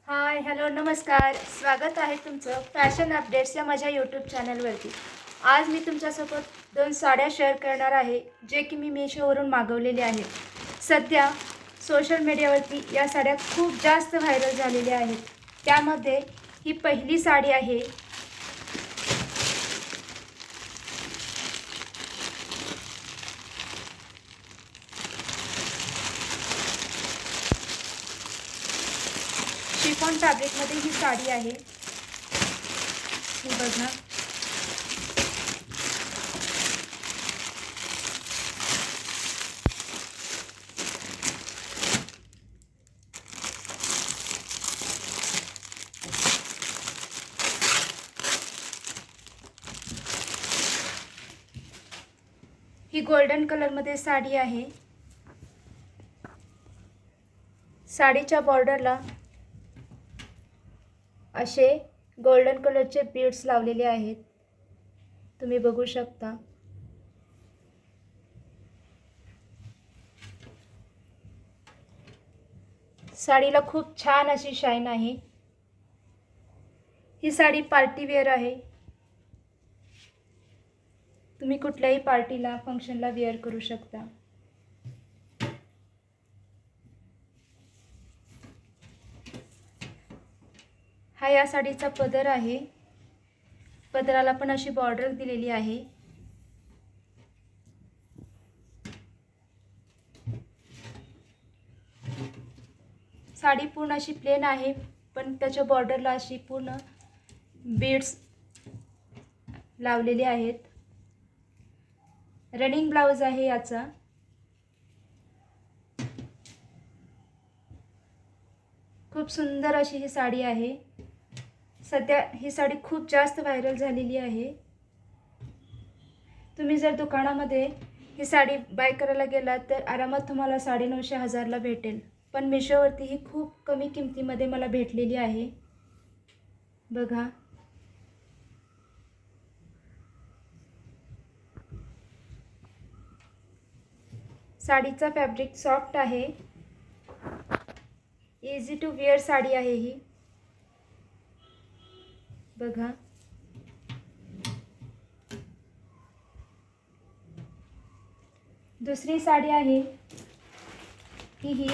Hi hello नमस्कार. स्वागत आहे तुमचं फॅशन अपडेट्स या माझ्या यूट्यूब चॅनलवरती. आज मी तुमच्यासोबत दोन साड्या शेअर करणार आहे जे की मी मीशोवरून मागवलेले आहेत. सध्या सोशल मीडियावरती या साड्या खूप जास्त व्हायरल झालेल्या आहेत. त्यामध्ये ही पहिली साडी आहे. शिफॉन फॅब्रिकमध्ये ही साडी आहे. ही बघा. ही गोल्डन कलरमध्ये साडी आहे. साडीच्या बॉर्डरला असे गोल्डन कलरचे बीड्स लावलेले आहेत. तुम्ही बघू शकता. साडीला खूप छान अशी शाईन आहे. ही साडी पार्टी वेअर आहे. तुम्ही कुठल्याही पार्टीला फंक्शनला वेअर करू शकता. हा या साडीचा पदर आहे. पदराला पण अशी बॉर्डर दिलेली आहे. साडी पूर्ण अशी प्लेन आहे पण त्याच्या बॉर्डरला अशी पूर्ण बीड्स लावलेले आहेत. रनिंग ब्लाउज आहे याचा. खूप सुंदर अशी ही साडी आहे. सध्या ही साडी खूप जास्त व्हायरल झालेली आहे. तुम्ही जर दुकानामध्ये ही साडी बाय करायला गेलात तर आरामात तुम्हाला 950-1000ला भेटेल. पण मीशोवरती ही खूप कमी किमतीमध्ये मला भेटलेली आहे. बघा. साडीचा फॅब्रिक सॉफ्ट आहे. इझी टू वेअर साडी आहे ही. बघा. दुसरी साडी आहे ही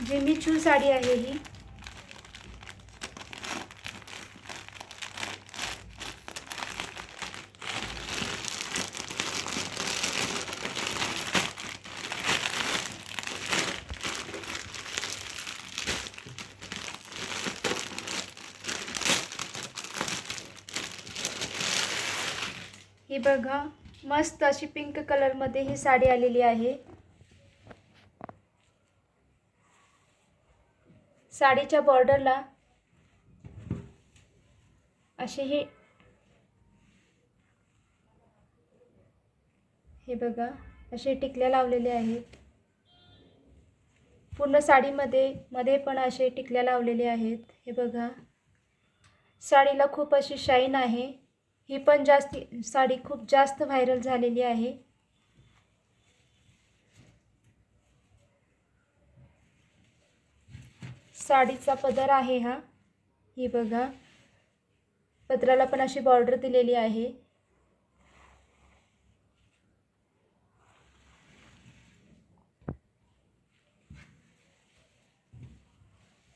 जिमीचू साडी आहे ही. ही बघा. मस्त अशी पिंक कलरमध्ये ही साडी आलेली आहे. साडीच्या बॉर्डरला असे हे बघा असे टिकल्या लावलेले आहेत. पूर्ण साडीमध्ये पण असे टिकल्या लावलेले आहेत. हे बघा. साडीला खूप अशी शाईन आहे. ही पण साडी खूप जास्त व्हायरल झालेली आहे. साडीचा पदर आहे हा. ही बघा. पदराला पण अशी बॉर्डर दिलेली आहे.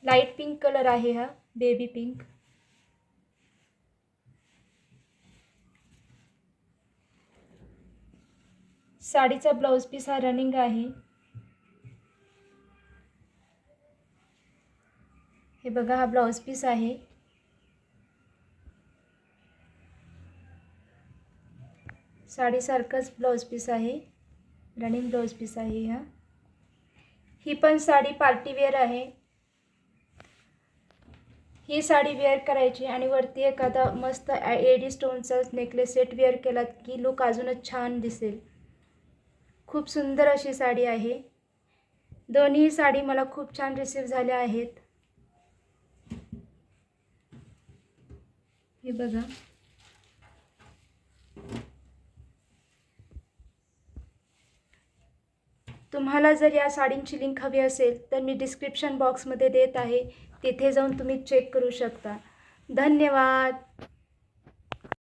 लाईट पिंक कलर आहे हा. Baby pink. साडीचा ब्लाउज पीस हा रनिंग आहे. हे बघा. हा ब्लाउज पीस आहे. साडीसारखंच ब्लाउज पीस आहे. रनिंग ब्लाउज पीस आहे हा. ही पण साडी पार्टी वेअर आहे. ही साडी वेअर करायची आणि वरती एखादा मस्त एडी स्टोनचा नेकलेस सेट वेअर केलात की लुक अजूनच छान दिसेल. खूप सुंदर अशी साडी आहे. दोन्ही साडी मला खूप छान रिसीव झाल्या आहेत. हे बघा. तुम्हाला जर या साडींची लिंक हवी असेल तर मी डिस्क्रिप्शन बॉक्समध्ये देत आहे, तिथे जाऊन तुम्ही चेक करू शकता. धन्यवाद.